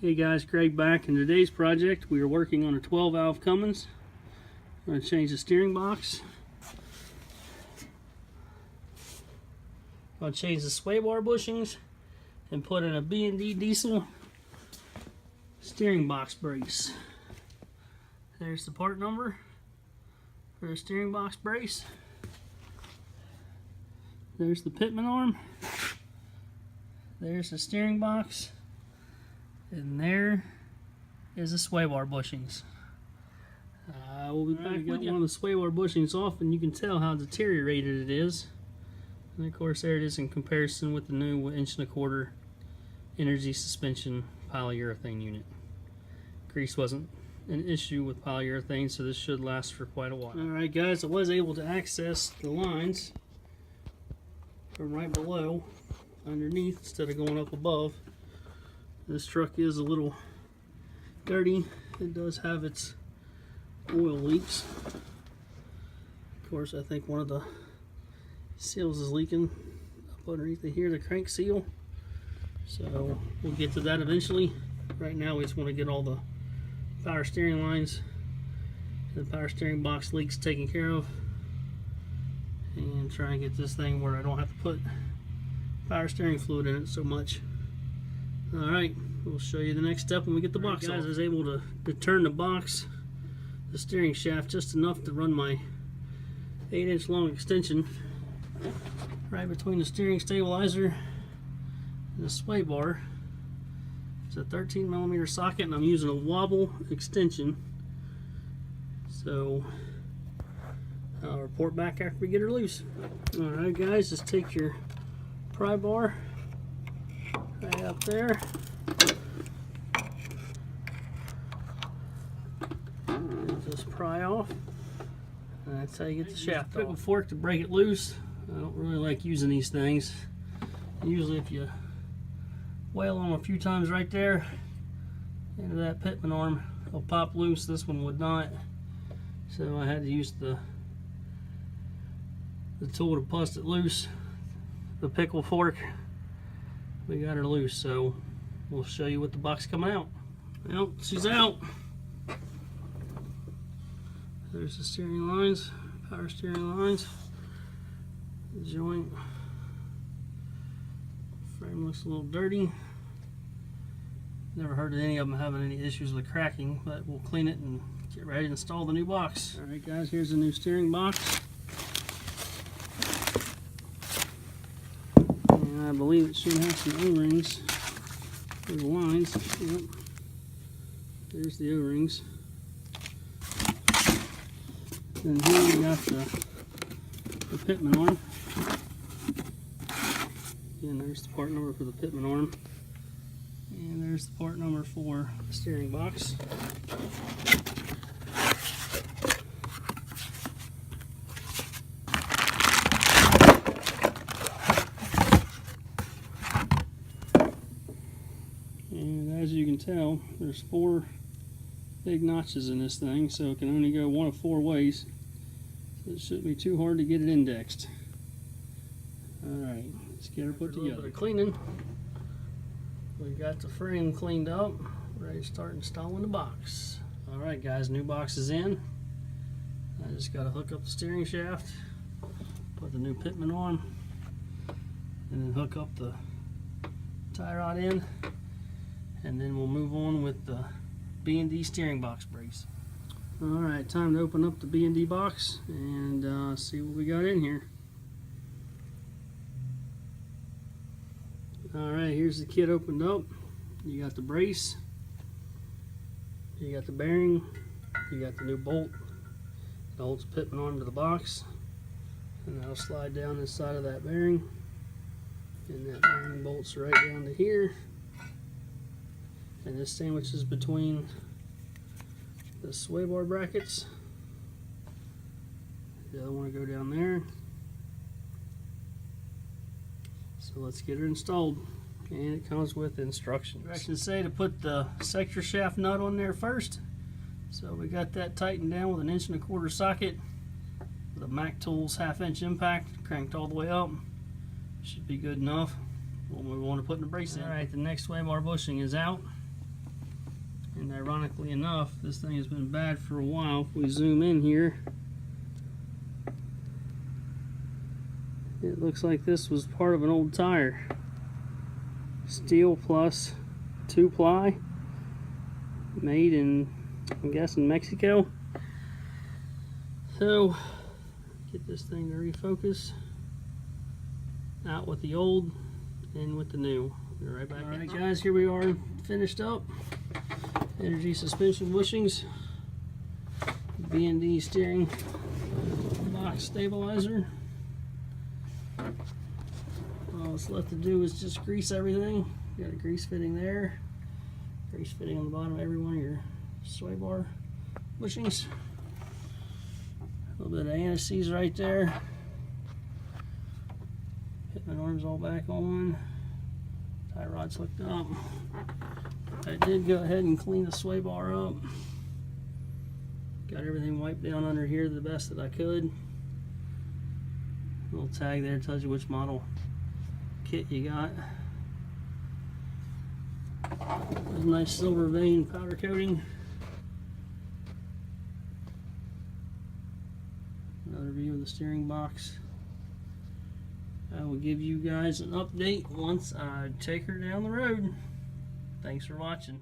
Hey guys, Craig back. In today's project we are working on a 12 valve Cummins. I'm going to change the steering box. I'm going to change the sway bar bushings and put in a B&D diesel steering box brace. There's the part number for the steering box brace. There's the Pitman arm. There's the steering box. And there is the sway bar bushings. We'll be back with one of the sway bar bushings off, and you can tell how deteriorated it is. And of course, there it is in comparison with the new 1.25" energy suspension polyurethane unit. Grease wasn't an issue with polyurethane, so this should last for quite a while. Alright guys, I was able to access the lines from right below underneath instead of going up above. This truck is a little dirty. It does have its oil leaks. Of course, I think one of the seals is leaking up underneath here, the crank seal. So we'll get to that eventually. Right now we just want to get all the power steering lines and the power steering box leaks taken care of, and try and get this thing where I don't have to put power steering fluid in it so much. Alright, we'll show you the next step when we get the box off. Guys, I was able to turn the box, the steering shaft, just enough to run my 8-inch long extension right between the steering stabilizer and the sway bar. It's a 13mm socket, and I'm using a wobble extension. So I'll report back after we get her loose. Alright guys, just take your pry bar right up there. And just pry off. And that's how you get the shaft off. Pick a fork to break it loose. I don't really like using these things. Usually if you wail on them a few times right there into that Pitman arm, it'll pop loose. This one would not. So I had to use the tool to bust it loose. The pickle fork. We got her loose, so we'll show you with the box coming out. Well, she's out. There's the steering lines, power steering lines. The joint frame looks a little dirty. Never heard of any of them having any issues with cracking, but we'll clean it and get ready to install the new box. Alright guys, here's the new steering box. I believe it should have some O-rings for the lines. Yep. There's the O-rings. And here we got the Pitman arm. Again, there's the part number for the Pitman arm. And there's the part number for the steering box. And as you can tell, there's 4 big notches in this thing, so it can only go one of 4 ways. So it shouldn't be too hard to get it indexed. Alright, let's get her put together. A little bit of cleaning. We got the frame cleaned up, ready to start installing the box. Alright guys, new box is in. I just got to hook up the steering shaft, put the new Pitman on, and then hook up the tie rod in. And then we'll move on with the B&D steering box brace. Alright, time to open up the B&D box and see what we got in here. Alright, here's the kit opened up. You got the brace, you got the bearing, you got the new bolt that holds the Pitman arm to the box, and that'll slide down this side of that bearing, and that bearing bolts right down to here. And this sandwiches between the sway bar brackets. The other one will go down there. So let's get her installed. And it comes with instructions. Directions say to put the sector shaft nut on there first. So we got that tightened down with an 1.25" socket with a Mac Tools 1/2" impact, cranked all the way up. Should be good enough. We'll move on to putting the brace in. Alright, the next sway bar bushing is out. And ironically enough, this thing has been bad for a while. If we zoom in here, it looks like this was part of an old tire. Steel plus 2-ply, made in, I'm guessing, Mexico. So, get this thing to refocus. Out with the old, in with the new. We're right back. Alright guys, here we are, finished up. Energy suspension bushings, B&D steering box stabilizer. All that's left to do is just grease everything. Got a grease fitting there, grease fitting on the bottom of every one of your sway bar bushings. A little bit of anti-seize right there. Pitman arms all back on. Tie rod's hooked up. I did go ahead and clean the sway bar up. Got everything wiped down under here the best that I could. Little tag there tells you which model kit you got. There's a nice silver vein powder coating. Another view of the steering box. I will give you guys an update once I take her down the road. Thanks for watching.